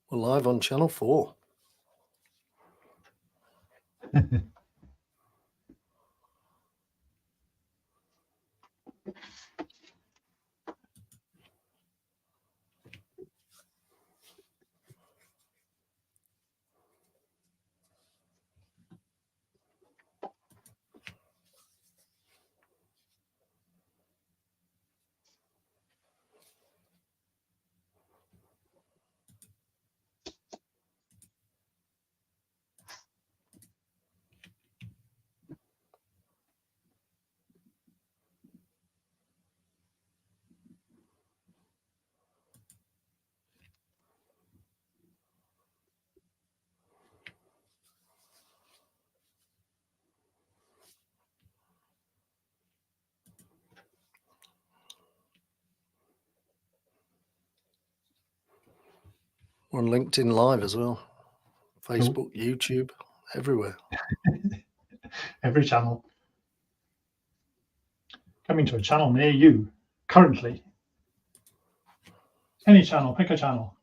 We're live on Channel 4. We're on LinkedIn Live as well. Facebook, YouTube, everywhere. Every channel. Coming to a channel near you, currently. Any channel, pick a channel.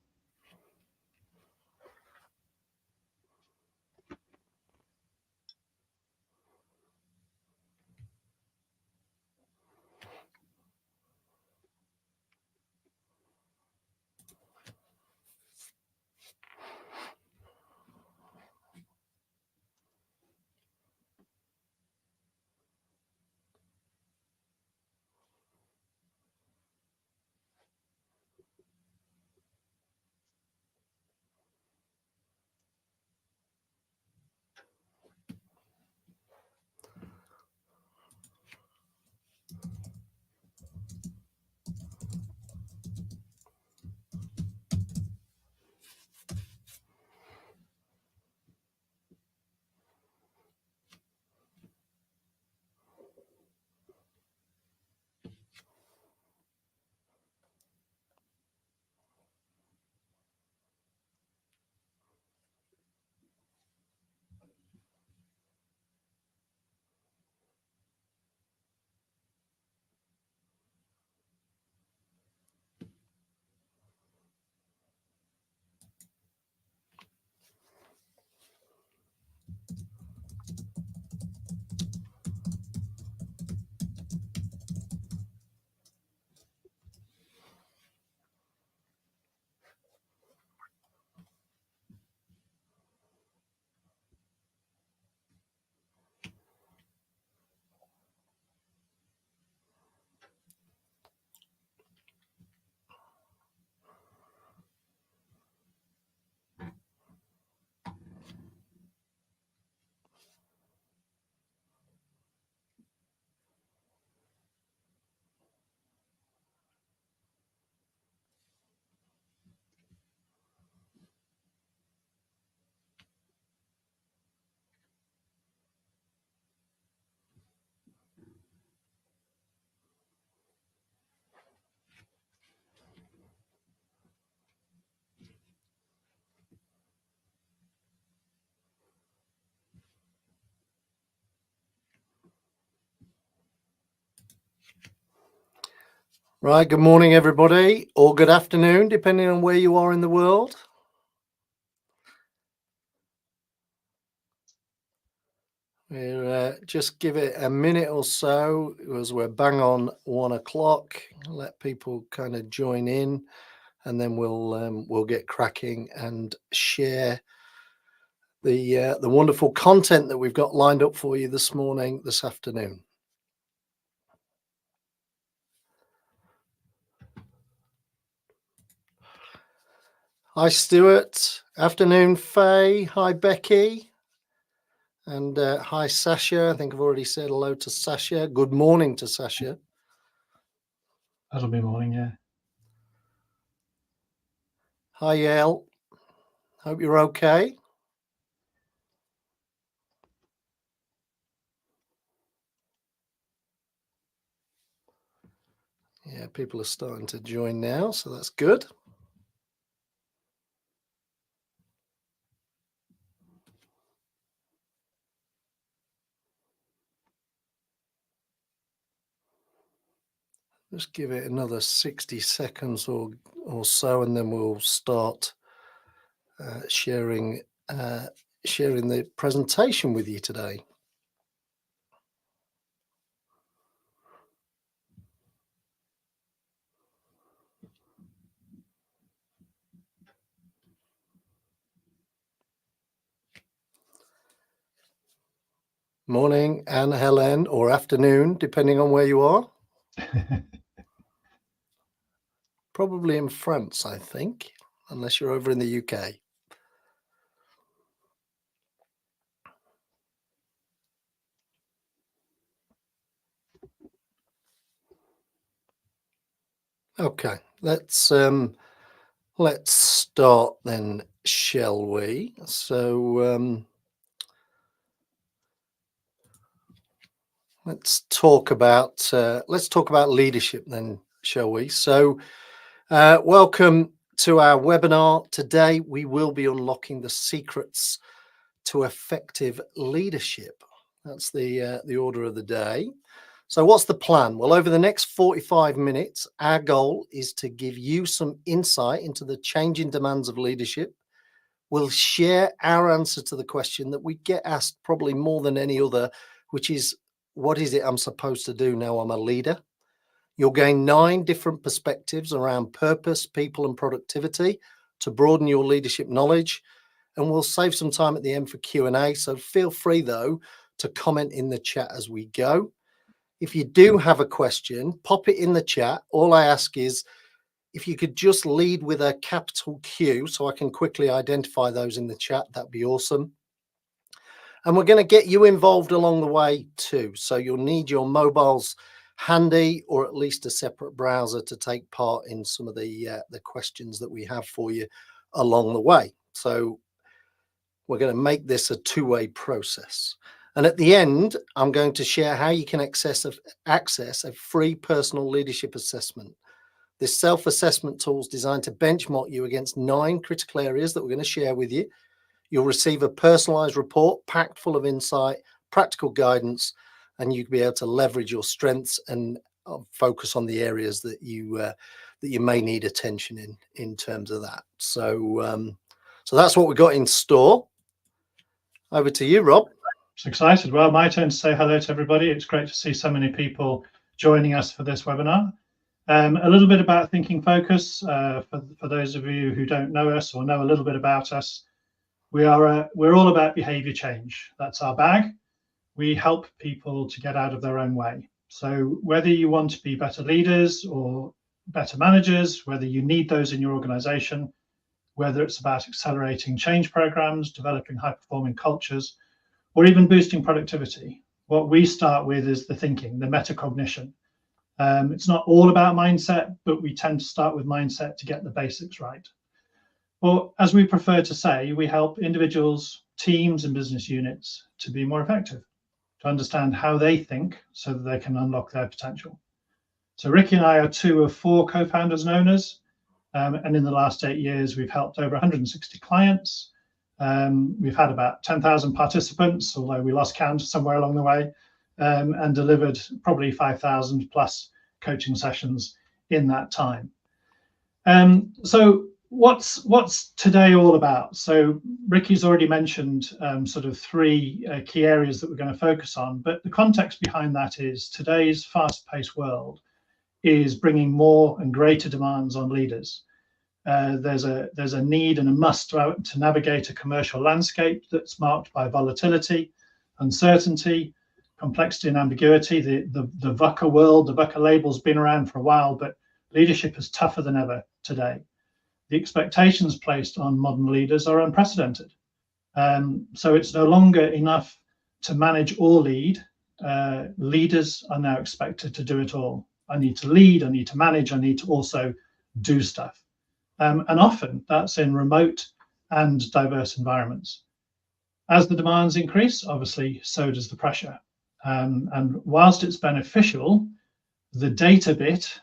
Right, good morning, everybody, or good afternoon, depending on where you are in the world. We'll just give it a minute or so as we're bang on 1 o'clock. Let people kind of join in, and then we'll get cracking and share the wonderful content that we've got lined up for you this afternoon. Hi, Stuart. Afternoon, Faye. Hi, Becky. And hi, Sasha. I think I've already said hello to Sasha. Good morning to Sasha. That'll be morning, yeah. Hi, Yael. Hope you're okay. Yeah, people are starting to join now, so that's good. Just give it another 60 seconds or so, and then we'll start sharing the presentation with you today. Morning, Anne Helen, or afternoon, depending on where you are. Probably in France, I think, unless you're over in the UK. Okay, let's start then, shall we? So let's talk about leadership then, shall we? So welcome to our webinar. Today we will be unlocking the secrets to effective leadership. That's the order of the day. So what's the plan? Well, over the next 45 minutes, our goal is to give you some insight into the changing demands of leadership. We'll share our answer to the question that we get asked probably more than any other, which is, what is it I'm supposed to do now I'm a leader? You'll gain 9 different perspectives around purpose, people, and productivity to broaden your leadership knowledge. And we'll save some time at the end for Q&A. So feel free, though, to comment in the chat as we go. If you do have a question, pop it in the chat. All I ask is if you could just lead with a capital Q so I can quickly identify those in the chat, that'd be awesome. And we're going to get you involved along the way too. So you'll need your mobiles handy, or at least a separate browser to take part in some of the questions that we have for you along the way. So we're going to make this a two-way process. And at the end, I'm going to share how you can access a free personal leadership assessment. This self-assessment tool is designed to benchmark you against 9 critical areas that we're going to share with you. You'll receive a personalized report packed full of insight, practical guidance, and you'll be able to leverage your strengths and focus on the areas that you may need attention in terms of that. So that's what we've got in store. Over to you, Rob. So excited. Well, my turn to say hello to everybody. It's great to see so many people joining us for this webinar. A little bit about Thinking Focus. For those of you who don't know us or know a little bit about us, we're all about behavior change. That's our bag. We help people to get out of their own way. So whether you want to be better leaders or better managers, whether you need those in your organization, whether it's about accelerating change programs, developing high-performing cultures, or even boosting productivity, what we start with is the thinking, the metacognition. It's not all about mindset, but we tend to start with mindset to get the basics right. Well, as we prefer to say, we help individuals, teams, and business units to be more effective, to understand how they think so that they can unlock their potential. So Ricky and I are 2 of 4 co-founders and owners, and in the last 8 years, we've helped over 160 clients. We've had about 10,000 participants, although we lost count somewhere along the way, and delivered probably 5,000 plus coaching sessions in that time. So what's today all about? So Ricky's already mentioned sort of 3 key areas that we're going to focus on, but the context behind that is today's fast-paced world is bringing more and greater demands on leaders. There's a need and a must to navigate a commercial landscape that's marked by volatility, uncertainty, complexity, and ambiguity. The VUCA world, the VUCA label's been around for a while, but leadership is tougher than ever today. The expectations placed on modern leaders are unprecedented. So it's no longer enough to manage or lead. Leaders are now expected to do it all. I need to lead, I need to manage, I need to also do stuff. And often that's in remote and diverse environments. As the demands increase, obviously, so does the pressure. And whilst it's beneficial, the data bit,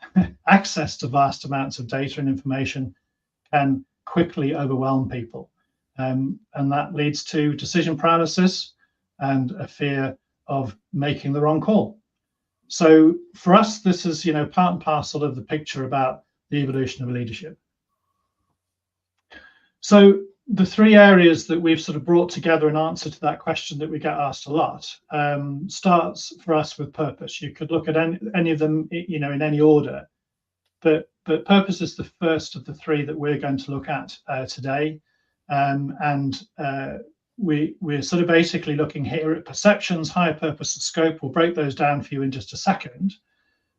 access to vast amounts of data and information, can quickly overwhelm people. And that leads to decision paralysis and a fear of making the wrong call. So for us, this is, part and parcel of the picture about the evolution of leadership. So the three areas that we've sort of brought together in answer to that question that we get asked a lot starts for us with purpose. You could look at any of them, you know, in any order, but purpose is the first of the three that we're going to look at today. We're sort of basically looking here at perceptions, higher purpose, and scope. We'll break those down for you in just a second.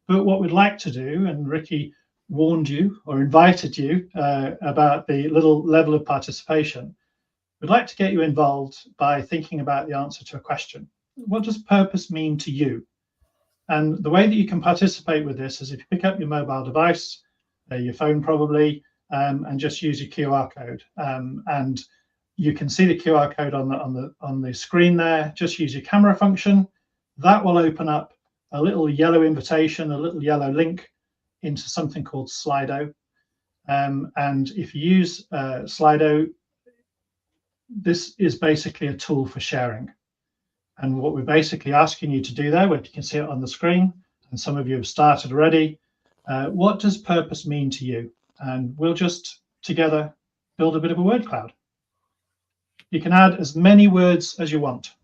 But what we'd like to do, and Ricky warned you or invited you about the little level of participation, we'd like to get you involved by thinking about the answer to a question. What does purpose mean to you? And the way that you can participate with this is if you pick up your mobile device, your phone probably, and just use your QR code. And you can see the QR code on the screen there. Just use your camera function. That will open up a little yellow invitation, a little yellow link into something called Slido. And if you use Slido, this is basically a tool for sharing. And what we're basically asking you to do there, where you can see it on the screen, and some of you have started already, what does purpose mean to you? And we'll just together build a bit of a word cloud. You can add as many words as you want,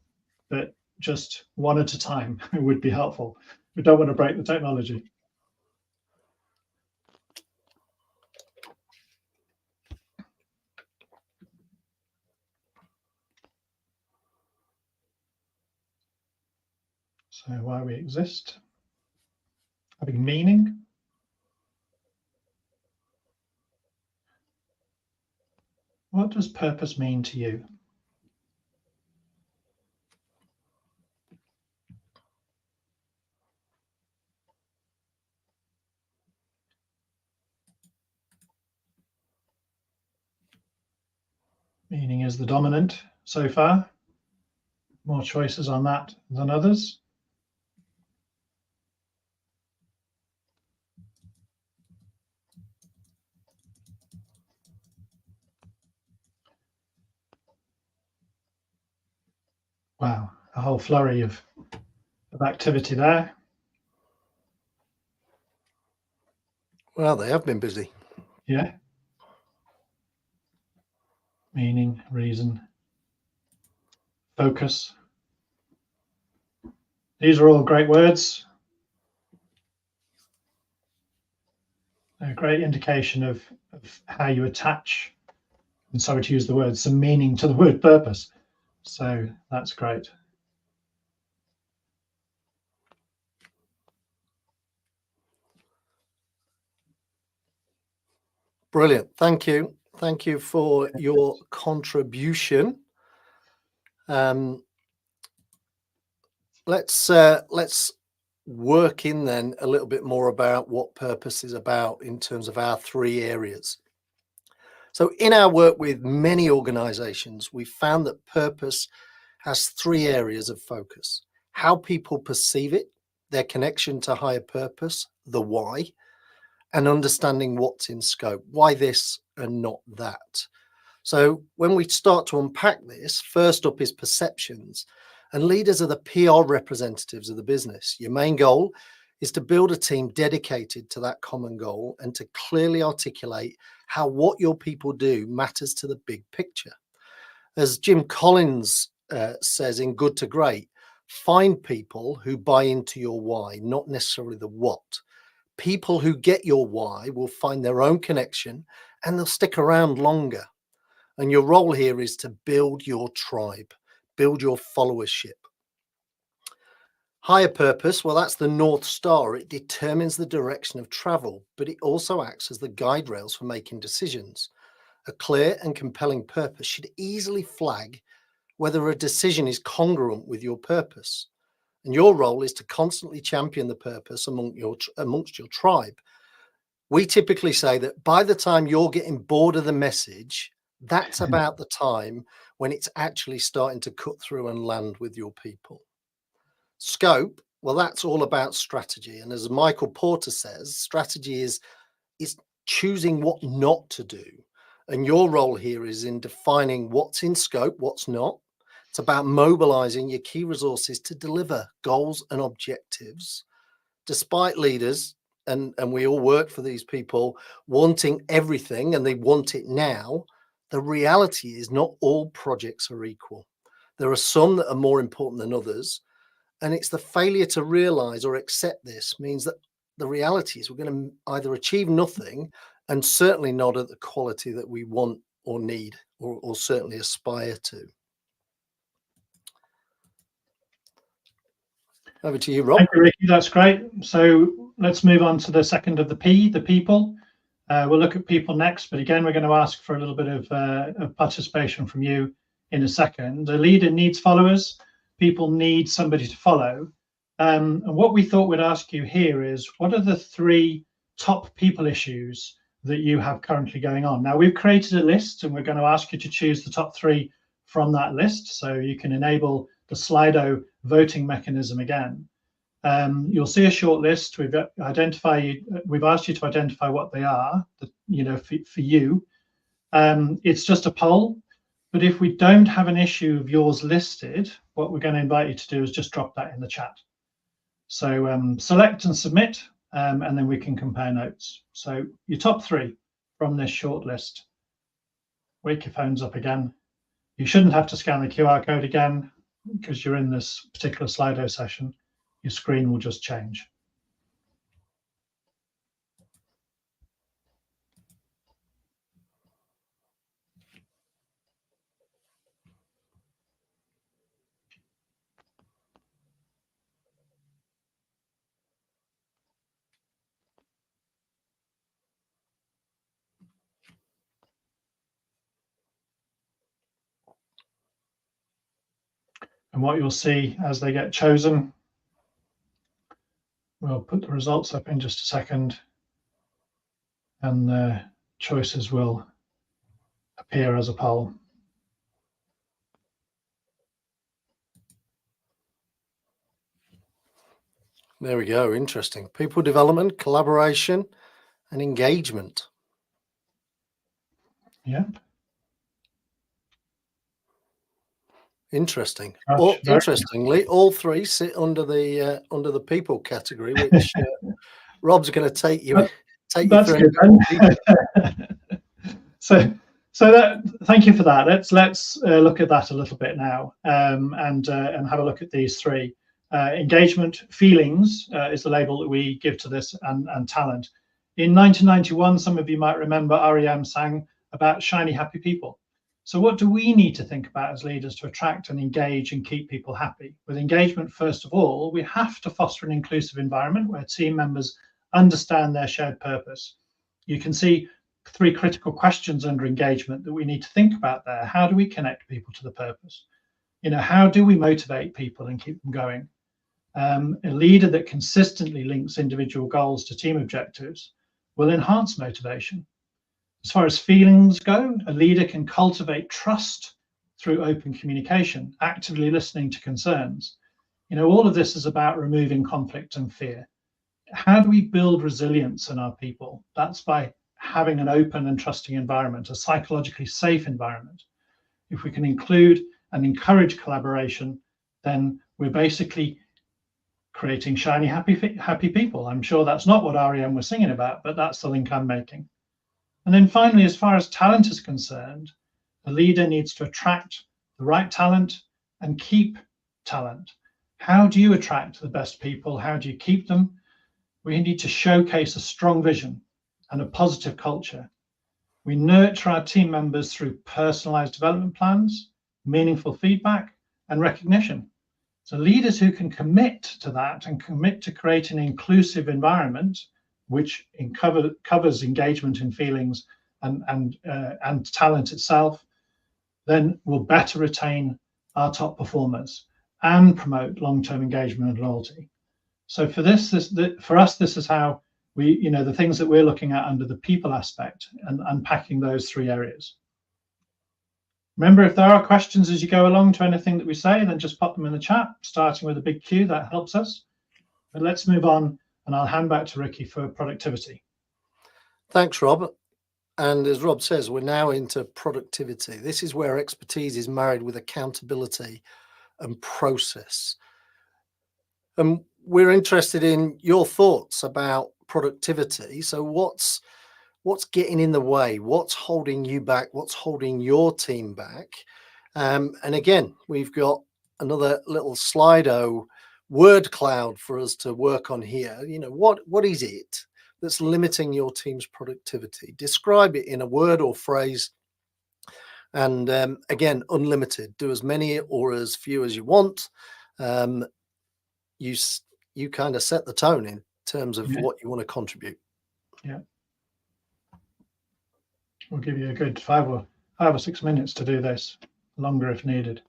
but just one at a time would be helpful. We don't want to break the technology. So why we exist, having meaning. What does purpose mean to you? Meaning is the dominant so far. More choices on that than others. Wow, a whole flurry of activity there. Well, they have been busy. Yeah. Meaning, reason, focus. These are all great words. A great indication of how you attach, and sorry to use the word, some meaning to the word purpose. So that's great. Brilliant. Thank you. Thank you for your contribution. Let's work in then a little bit more about what purpose is about in terms of our three areas. So in our work with many organizations, we found that purpose has three areas of focus: how people perceive it, their connection to higher purpose, the why, and understanding what's in scope, why this and not that. So when we start to unpack this, first up is perceptions, and leaders are the PR representatives of the business. Your main goal is to build a team dedicated to that common goal and to clearly articulate how what your people do matters to the big picture. As Jim Collins says in Good to Great, find people who buy into your why, not necessarily the what. People who get your why will find their own connection and they'll stick around longer. And your role here is to build your tribe, build your followership. Higher purpose, well, that's the North Star. It determines the direction of travel, but it also acts as the guide rails for making decisions. A clear and compelling purpose should easily flag whether a decision is congruent with your purpose. And your role is to constantly champion the purpose amongst your tribe. We typically say that by the time you're getting bored of the message, that's about the time when it's actually starting to cut through and land with your people. Scope, well, that's all about strategy. And as Michael Porter says, strategy is choosing what not to do. And your role here is in defining what's in scope, what's not. It's about mobilizing your key resources to deliver goals and objectives, despite leaders, and we all work for these people, wanting everything and they want it now. the reality is not all projects are equal. There are some that are more important than others. And it's the failure to realize or accept this means that the reality is we're going to either achieve nothing and certainly not at the quality that we want or need or certainly aspire to. Over to you, Rob. Thank you, Ricky. That's great. So let's move on to the second of the P, the people. We'll look at people next, but again, we're going to ask for a little bit of participation from you in a second. A leader needs followers. People need somebody to follow. And what we thought we'd ask you here is, what are the 3 top people issues that you have currently going on? Now, we've created a list, and we're going to ask you to choose the top 3 from that list, so you can enable the Slido voting mechanism again. You'll see a short list. We've asked you to identify what they are, for you. It's just a poll, but if we don't have an issue of yours listed, what we're going to invite you to do is just drop that in the chat. So select and submit, and then we can compare notes. So your top 3 from this short list. Wake your phones up again. You shouldn't have to scan the QR code again because you're in this particular Slido session. Your screen will just change. And what you'll see as they get chosen, we'll put the results up in just a second, and the choices will appear as a poll. There we go. Interesting. People development, collaboration, and engagement. Yeah. Interesting. Gosh, interestingly, all 3 sit under the people category, which Rob's going to take you that's through. Good. So that, thank you for that. Let's look at that a little bit now, and have a look at these 3. Engagement, feelings is the label that we give to this, and talent. In 1991, some of you might remember REM sang about shiny, happy people. So what do we need to think about as leaders to attract and engage and keep people happy? With engagement, first of all, we have to foster an inclusive environment where team members understand their shared purpose. You can see 3 critical questions under engagement that we need to think about there. How do we connect people to the purpose? How do we motivate people and keep them going? A leader that consistently links individual goals to team objectives will enhance motivation. As far as feelings go, a leader can cultivate trust through open communication, actively listening to concerns. All of this is about removing conflict and fear. How do we build resilience in our people? That's by having an open and trusting environment, a psychologically safe environment. If we can include and encourage collaboration, then we're basically creating shiny, happy people. I'm sure that's not what REM was singing about, but that's the link I'm making. And then finally, as far as talent is concerned, the leader needs to attract the right talent and keep talent. How do you attract the best people? How do you keep them? We need to showcase a strong vision and a positive culture. We nurture our team members through personalized development plans, meaningful feedback, and recognition. So leaders who can commit to that and commit to creating an inclusive environment, which covers engagement in feelings and talent itself, then will better retain our top performers and promote long-term engagement and loyalty. So for us, this is how we, the things that we're looking at under the people aspect and unpacking those 3 areas. Remember, if there are questions as you go along to anything that we say, then just pop them in the chat, starting with a big Q. That helps us. But let's move on, and I'll hand back to Ricky for productivity. Thanks, Rob. And as Rob says, we're now into productivity. This is where expertise is married with accountability and process. And we're interested in your thoughts about productivity. So what's what's getting in the way, what's holding you back, what's holding your team back. And again, we've got another little Slido word cloud for us to work on here. What is it that's limiting your team's productivity? Describe it in a word or phrase. And again, unlimited. Do as many or as few as you want. You kind of set the tone in terms of what you want to contribute. Yeah. We'll give you a good 5 or 6 minutes to do this, longer if needed.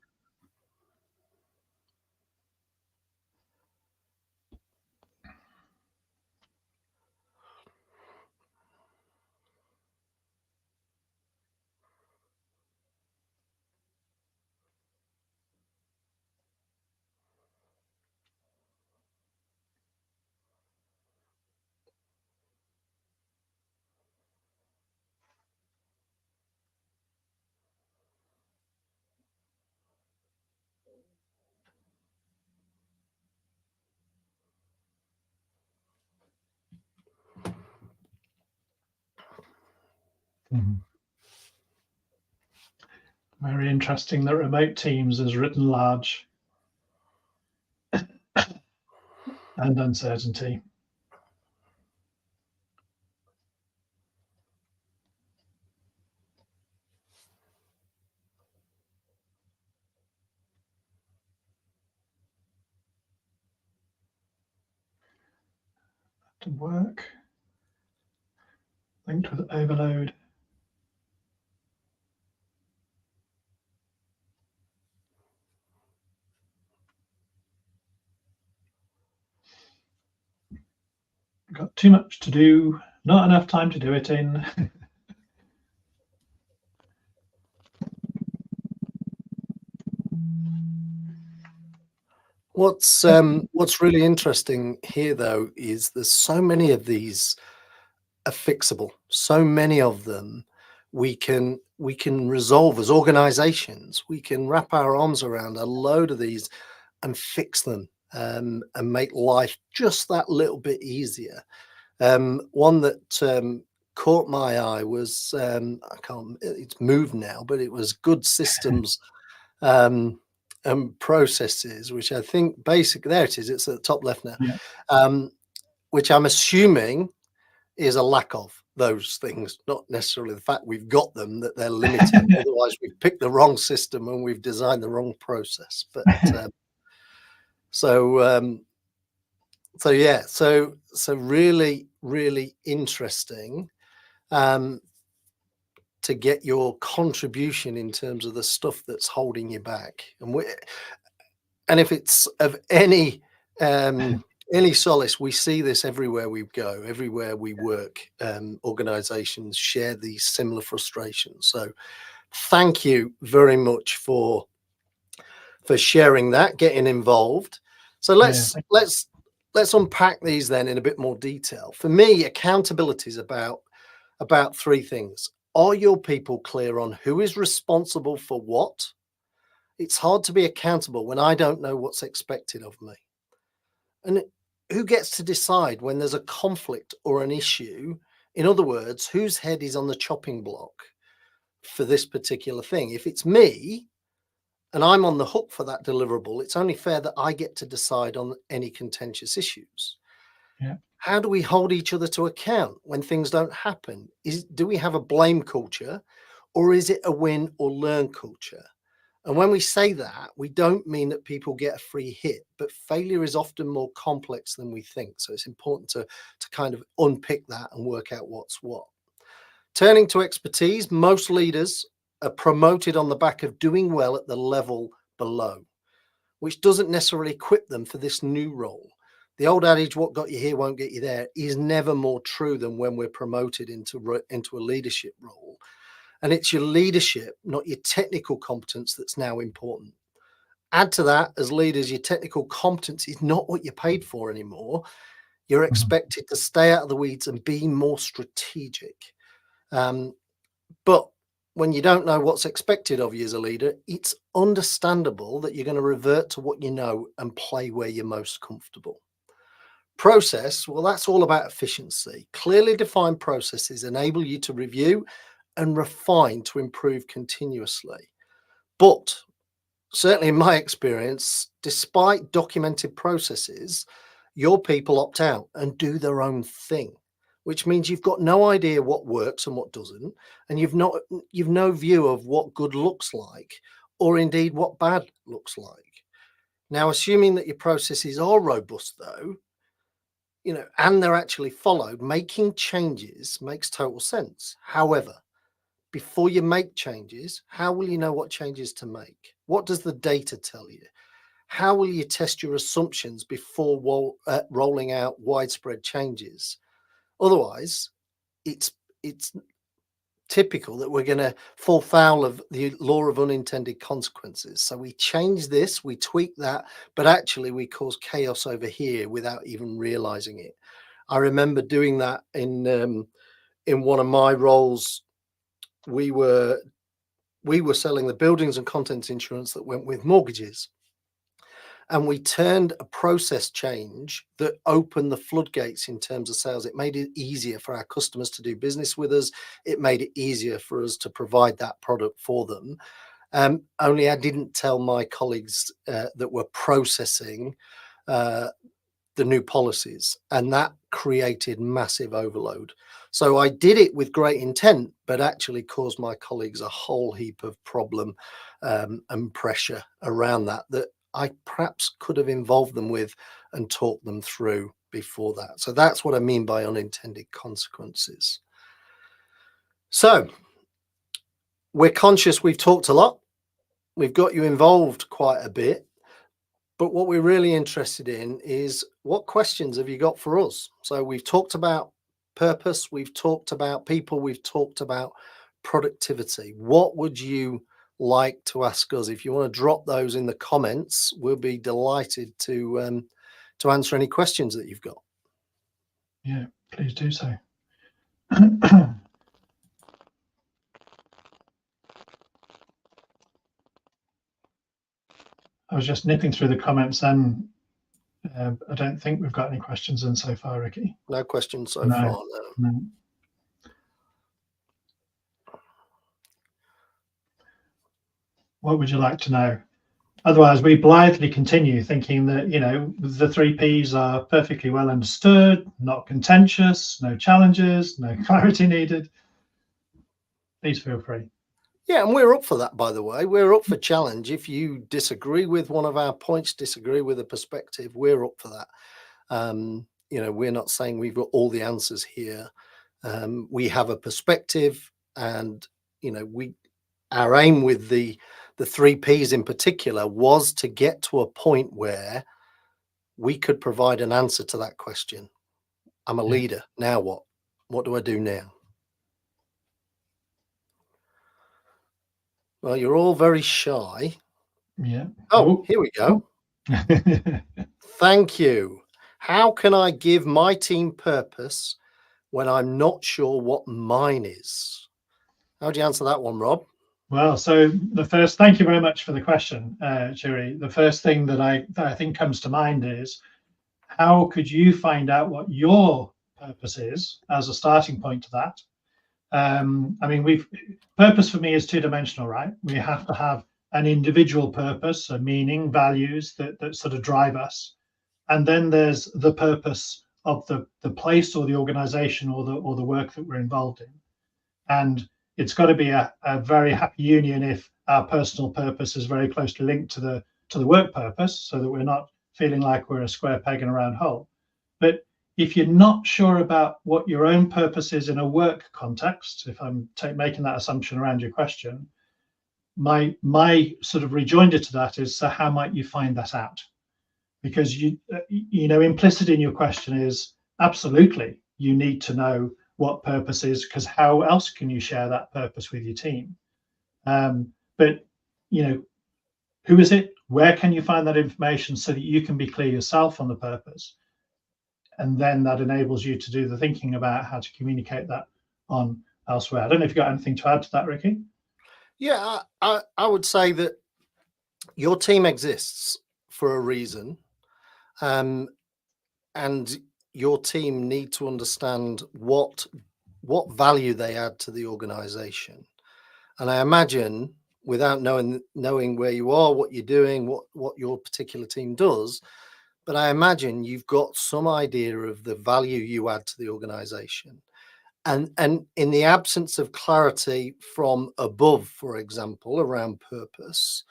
Very interesting that remote teams is written large and uncertainty. To work, linked with overload. Got too much to do, not enough time to do it in. What's really interesting here, though, is there's so many of these are fixable. So many of them we can resolve as organizations. We can wrap our arms around a load of these and fix them, and make life just that little bit easier. One that caught my eye was, it's moved now, but it was good systems and processes, which I think basically, there it is, it's at the top left now. Yeah. Which I'm assuming is a lack of those things, not necessarily the fact we've got them, that they're limited. Otherwise, we've picked the wrong system and we've designed the wrong process. But so yeah, so really, really interesting to get your contribution in terms of the stuff that's holding you back. And if it's of any solace, we see this everywhere we go, everywhere we work. Organizations share these similar frustrations. So thank you very much for sharing that, getting involved. So let's unpack these then in a bit more detail. For me, accountability is about three things. Are your people clear on who is responsible for what? It's hard to be accountable when I don't know what's expected of me. And who gets to decide when there's a conflict or an issue? In other words, whose head is on the chopping block for this particular thing? If it's me and I'm on the hook for that deliverable, it's only fair that I get to decide on any contentious issues. Yeah. How do we hold each other to account when things don't happen? Do we have a blame culture, or is it a win or learn culture? And when we say that, we don't mean that people get a free hit, but failure is often more complex than we think. So it's important to kind of unpick that and work out what's what. Turning to expertise, most leaders are promoted on the back of doing well at the level below, which doesn't necessarily equip them for this new role. The old adage, what got you here won't get you there, is never more true than when we're promoted into a leadership role. And it's your leadership, not your technical competence, that's now important. Add to that, as leaders, your technical competence is not what you're paid for anymore. You're expected to stay out of the weeds and be more strategic. But when you don't know what's expected of you as a leader, it's understandable that you're going to revert to what you know and play where you're most comfortable. Process, well, that's all about efficiency. Clearly defined processes enable you to review and refine to improve continuously. But certainly in my experience, despite documented processes, your people opt out and do their own thing, which means you've got no idea what works and what doesn't, and you've no view of what good looks like, or indeed what bad looks like. Now, assuming that your processes are robust, though, and they're actually followed, making changes makes total sense. However, before you make changes, how will you know what changes to make? What does the data tell you? How will you test your assumptions before rolling out widespread changes? Otherwise, it's typical that we're going to fall foul of the law of unintended consequences. So we change this, we tweak that, but actually we cause chaos over here without even realizing it. I remember doing that in one of my roles. We were selling the buildings and contents insurance that went with mortgages. And we turned a process change that opened the floodgates in terms of sales. It made it easier for our customers to do business with us. It made it easier for us to provide that product for them. Only I didn't tell my colleagues that were processing the new policies, and that created massive overload. So I did it with great intent, but actually caused my colleagues a whole heap of problem and pressure around that I perhaps could have involved them with and talked them through before that. So that's what I mean by unintended consequences. So we're conscious we've talked a lot. We've got you involved quite a bit. But what we're really interested in is what questions have you got for us? So we've talked about purpose, we've talked about people, we've talked about productivity. What would you like to ask us? If you want to drop those in the comments, we'll be delighted to answer any questions that you've got. Yeah, please do so. I was just nipping through the comments, and I don't think we've got any questions in so far, Ricky. No questions so far, no. What would you like to know? Otherwise, we blithely continue thinking that, the 3 Ps are perfectly well understood, not contentious, no challenges, no clarity needed. Please feel free. Yeah, and we're up for that, by the way. We're up for challenge. If you disagree with one of our points, disagree with a perspective, we're up for that. We're not saying we've got all the answers here. We have a perspective, and our aim with the 3 Ps in particular was to get to a point where we could provide an answer to that question. I'm a leader. Now what? What do I do now? Well, you're all very shy. Yeah. Oh, here we go. Thank you. How can I give my team purpose when I'm not sure what mine is? How do you answer that one, Rob? Well, so thank you very much for the question, Chiri. The first thing that I think comes to mind is, how could you find out what your purpose is as a starting point to that? Purpose for me is 2-dimensional, right? We have to have an individual purpose, a meaning, values that sort of drive us. And then there's the purpose of the place or the organization or the work that we're involved in. And it's got to be a very happy union if our personal purpose is very closely linked to the work purpose, so that we're not feeling like we're a square peg in a round hole. But if you're not sure about what your own purpose is in a work context, if I'm making that assumption around your question, my sort of rejoinder to that is, so how might you find that out? Because implicit in your question is, absolutely, you need to know what purpose is, because how else can you share that purpose with your team? But who is it? Where can you find that information so that you can be clear yourself on the purpose? And then that enables you to do the thinking about how to communicate that on elsewhere. I don't know if you've got anything to add to that, Ricky. Yeah, I would say that your team exists for a reason. And your team need to understand what value they add to the organization. And I imagine, without knowing where you are, what you're doing, what your particular team does, but I imagine you've got some idea of the value you add to the organization. And in the absence of clarity from above, for example, around purpose,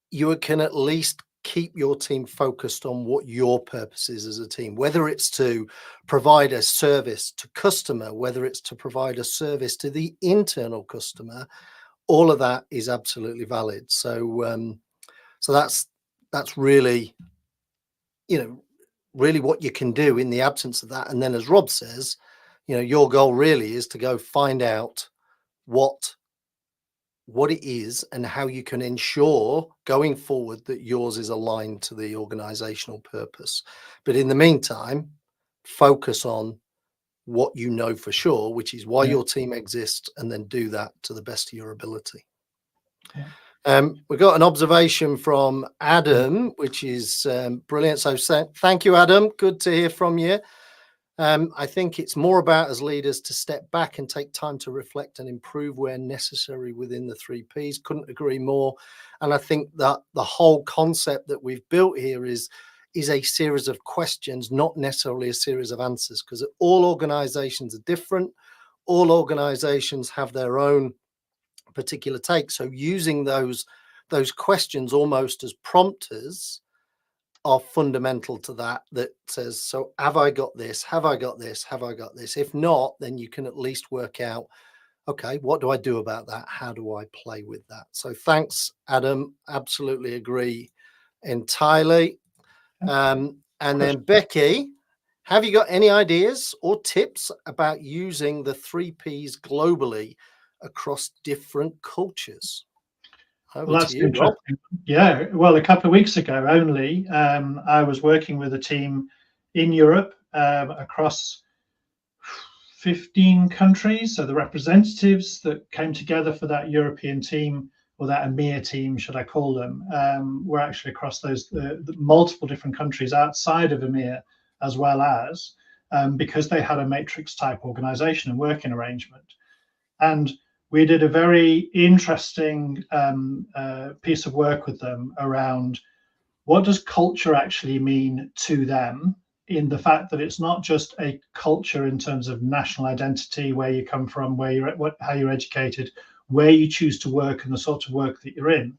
you can at least keep your team focused on what your purpose is as a team, whether it's to provide a service to customer, whether it's to provide a service to the internal customer. All of that is absolutely valid. So that's really, really what you can do in the absence of that. And then, as Rob says, your goal really is to go find out what it is and how you can ensure going forward that yours is aligned to the organizational purpose. But in the meantime, focus on what you know for sure, which is why your team exists, and then do that to the best of your ability. We've got an observation from Adam, which is brilliant. So thank you, Adam. Good to hear from you. I think it's more about, as leaders, to step back and take time to reflect and improve where necessary within the 3 Ps. Couldn't agree more. And I think that the whole concept that we've built here is a series of questions, not necessarily a series of answers, because all organizations are different. All organizations have their own particular take. So using those questions almost as prompters are fundamental to that says, so have I got this? Have I got this? Have I got this? If not, then you can at least work out, okay, what do I do about that? How do I play with that? So thanks, Adam. Absolutely agree entirely. And then Becky, have you got any ideas or tips about using the 3 Ps globally across different cultures? Well, that's interesting. Yeah, well, a couple of weeks ago only, I was working with a team in Europe across 15 countries. So the representatives that came together for that European team, or that EMEA team, should I call them, were actually across those the multiple different countries outside of EMEA, as well as because they had a matrix type organization and working arrangement. And we did a very interesting piece of work with them around what does culture actually mean to them, in the fact that it's not just a culture in terms of national identity, where you come from, where you're at, how you're educated, where you choose to work and the sort of work that you're in,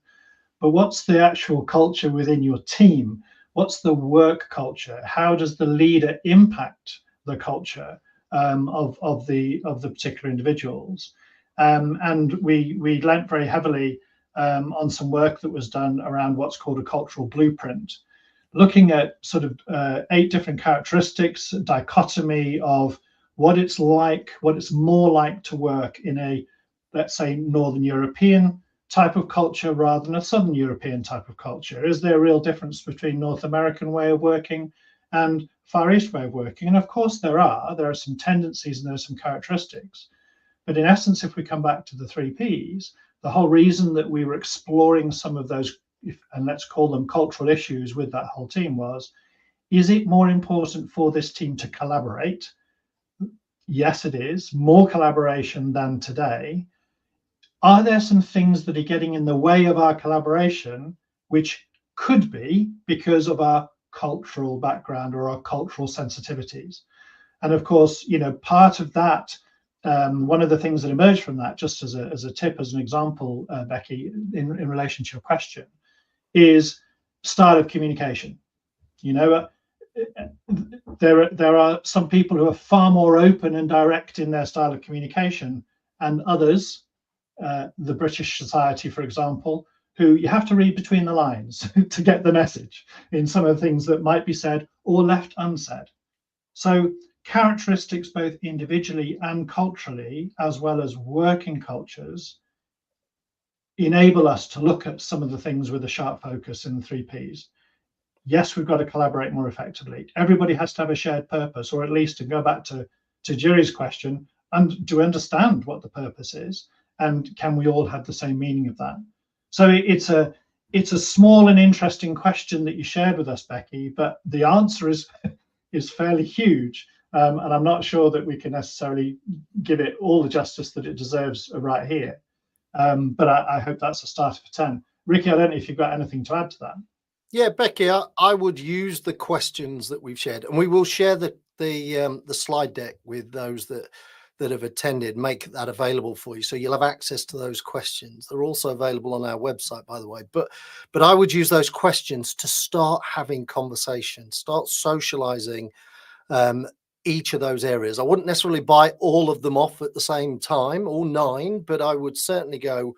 but what's the actual culture within your team? What's the work culture? How does the leader impact the culture of the particular individuals? And we lent very heavily on some work that was done around what's called a cultural blueprint, looking at sort of 8 different characteristics, dichotomy of what it's like, what it's more like to work in a, let's say, Northern European type of culture rather than a Southern European type of culture. Is there a real difference between North American way of working and Far East way of working? And of course there are some tendencies and there are some characteristics. But in essence, if we come back to the 3 Ps, the whole reason that we were exploring some of those, and let's call them cultural issues with that whole team, was, is it more important for this team to collaborate? Yes, it is. More collaboration than today. Are there some things that are getting in the way of our collaboration, which could be because of our cultural background or our cultural sensitivities? And of course, part of that, one of the things that emerged from that, just as a tip, as an example, Becky, in relation to your question, is style of communication. There are some people who are far more open and direct in their style of communication, and others, the British society, for example, who you have to read between the lines to get the message in some of the things that might be said or left unsaid. So characteristics, both individually and culturally, as well as working cultures, enable us to look at some of the things with a sharp focus in the 3 Ps. Yes, we've got to collaborate more effectively. Everybody has to have a shared purpose, or at least, to go back to Jerry's question, and do understand what the purpose is, and can we all have the same meaning of that? So it's a small and interesting question that you shared with us, Becky, but the answer is is fairly huge, and I'm not sure that we can necessarily give it all the justice that it deserves right here. But I hope that's a start for 10. Ricky, I don't know if you've got anything to add to that. Yeah, Becky, I would use the questions that we've shared, and we will share the slide deck with those that have attended, make that available for you, so you'll have access to those questions. They're also available on our website, by the way. But I would use those questions to start having conversations, start socializing each of those areas. I wouldn't necessarily buy all of them off at the same time, all 9, but I would certainly go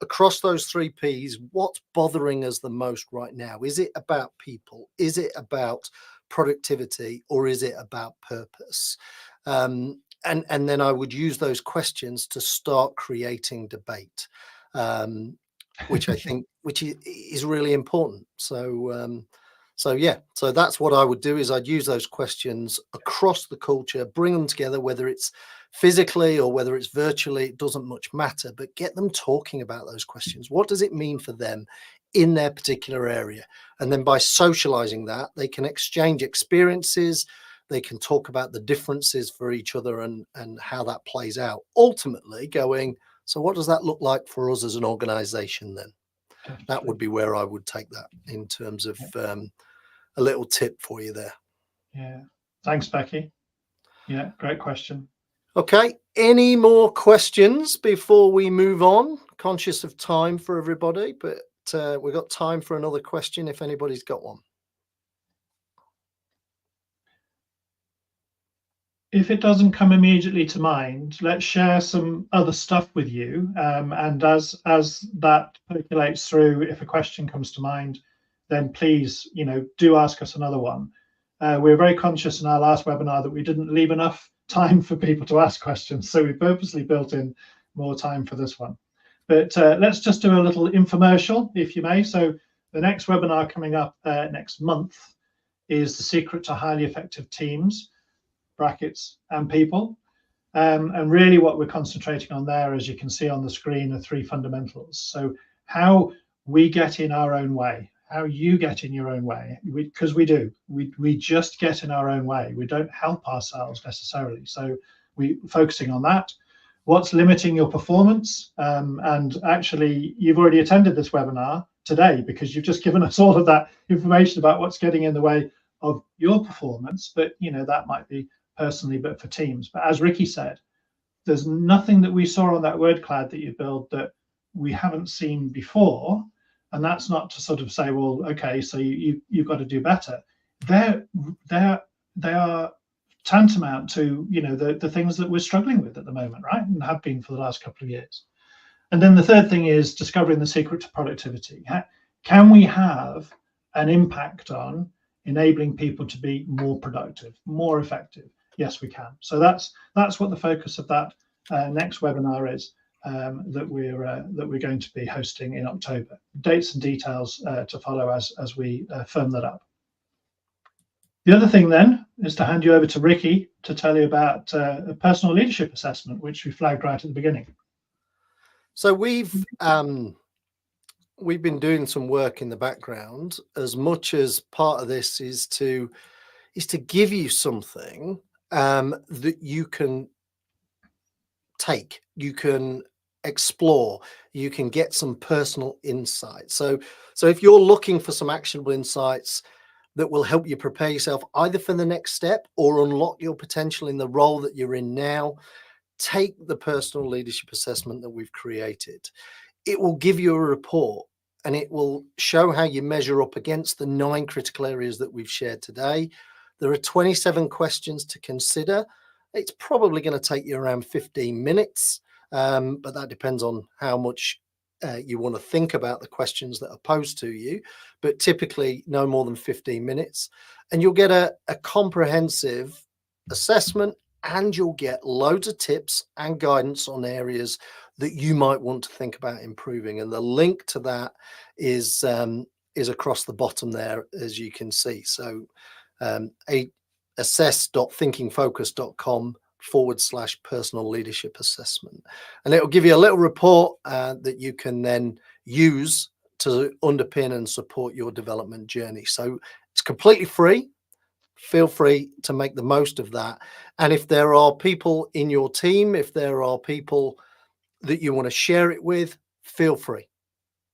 across those 3 Ps. What's bothering us the most right now? Is it about people? Is it about productivity? Or is it about purpose? And then I would use those questions to start creating debate, which I think which is really important. So yeah, so that's what I would do, is I'd use those questions across the culture, bring them together, whether it's physically or whether it's virtually, it doesn't much matter, but get them talking about those questions. What does it mean for them in their particular area? And then by socializing that, they can exchange experiences, they can talk about the differences for each other and how that plays out. Ultimately going, so what does that look like for us as an organization then? Definitely. That would be where I would take that in terms of a little tip for you there. Yeah. Thanks, Becky. Yeah, great question. Okay. Any more questions before we move on? Conscious of time for everybody, but we've got time for another question if anybody's got one. If it doesn't come immediately to mind, let's share some other stuff with you. And as that percolates through, if a question comes to mind, then please, do ask us another one. We were very conscious in our last webinar that we didn't leave enough time for people to ask questions, so we purposely built in more time for this one. But let's just do a little infomercial, if you may. So the next webinar coming up next month is the secret to highly effective teams, brackets, and people. And really what we're concentrating on there, as you can see on the screen, are 3 fundamentals. So how we get in our own way, how you get in your own way, because we do. We just get in our own way. We don't help ourselves necessarily. So we're focusing on that. What's limiting your performance? And actually, you've already attended this webinar today because you've just given us all of that information about what's getting in the way of your performance. But, that might be personally, but for teams. But as Ricky said, there's nothing that we saw on that word cloud that you build that we haven't seen before. And that's not to sort of say, well, okay, so you've got to do better. They are tantamount to the things that we're struggling with at the moment, right? And have been for the last couple of years. And then the third thing is discovering the secret to productivity. Can we have an impact on enabling people to be more productive, more effective? Yes, we can. So that's what the focus of that next webinar is, that we're going to be hosting in October. Dates and details to follow as we firm that up. The other thing then is to hand you over to Ricky to tell you about a personal leadership assessment, which we flagged right at the beginning. So we've been doing some work in the background, as much as part of this is to give you something that you can take, you can explore, you can get some personal insight. So if you're looking for some actionable insights that will help you prepare yourself either for the next step or unlock your potential in the role that you're in now, take the personal leadership assessment that we've created. It will give you a report and it will show how you measure up against the 9 critical areas that we've shared today. There are 27 questions to consider. It's probably going to take you around 15 minutes, but that depends on how much you want to think about the questions that are posed to you, but typically no more than 15 minutes. And you'll get a comprehensive assessment, and you'll get loads of tips and guidance on areas that you might want to think about improving. And the link to that is across the bottom there, as you can see. So assess.thinkingfocus.com/personal leadership assessment. And it will give you a little report that you can then use to underpin and support your development journey. So it's completely free feel free to make the most of that. And if there are people in your team, if there are people that you want to share it with, feel free.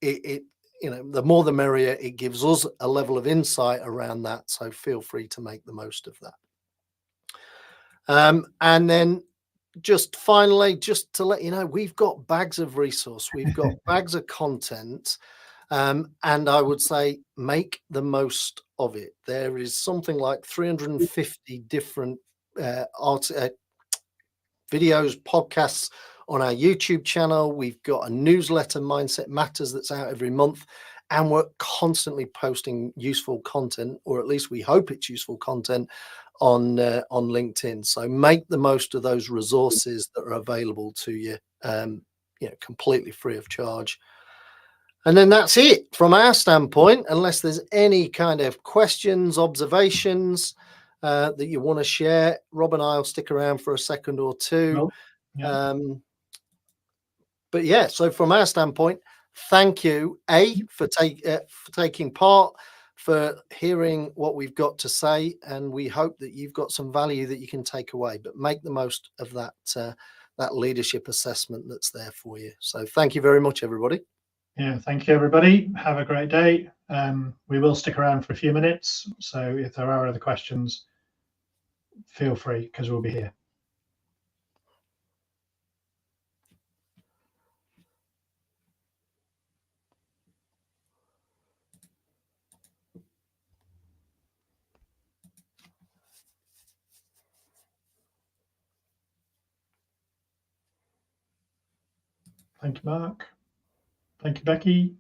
The more the merrier. It gives us a level of insight around that. So feel free to make the most of that. And then just finally, just to let you know, we've got bags of resource, we've got bags of content, and I would say make the most of it. There is something like 350 different videos, podcasts on our YouTube channel. We've got a newsletter, Mindset Matters, that's out every month, and we're constantly posting useful content, or at least we hope it's useful content, on LinkedIn. So make the most of those resources that are available to you, completely free of charge. And then that's it from our standpoint, unless there's any kind of questions, observations that you want to share. Rob and I will stick around for a second or two. Nope. Yeah. But yeah, so from our standpoint, thank you, for taking part, for hearing what we've got to say, and we hope that you've got some value that you can take away. But make the most of that leadership assessment that's there for you. So thank you very much, everybody. Yeah, thank you, everybody. Have a great day. We will stick around for a few minutes, so if there are other questions, feel free, because we'll be here. Thank you, Mark. Thank you, Becky.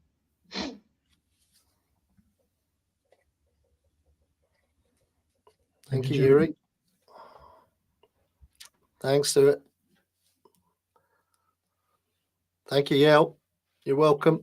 Thank you, Yuri. Thanks, Stuart. Thank you, Yale. You're welcome.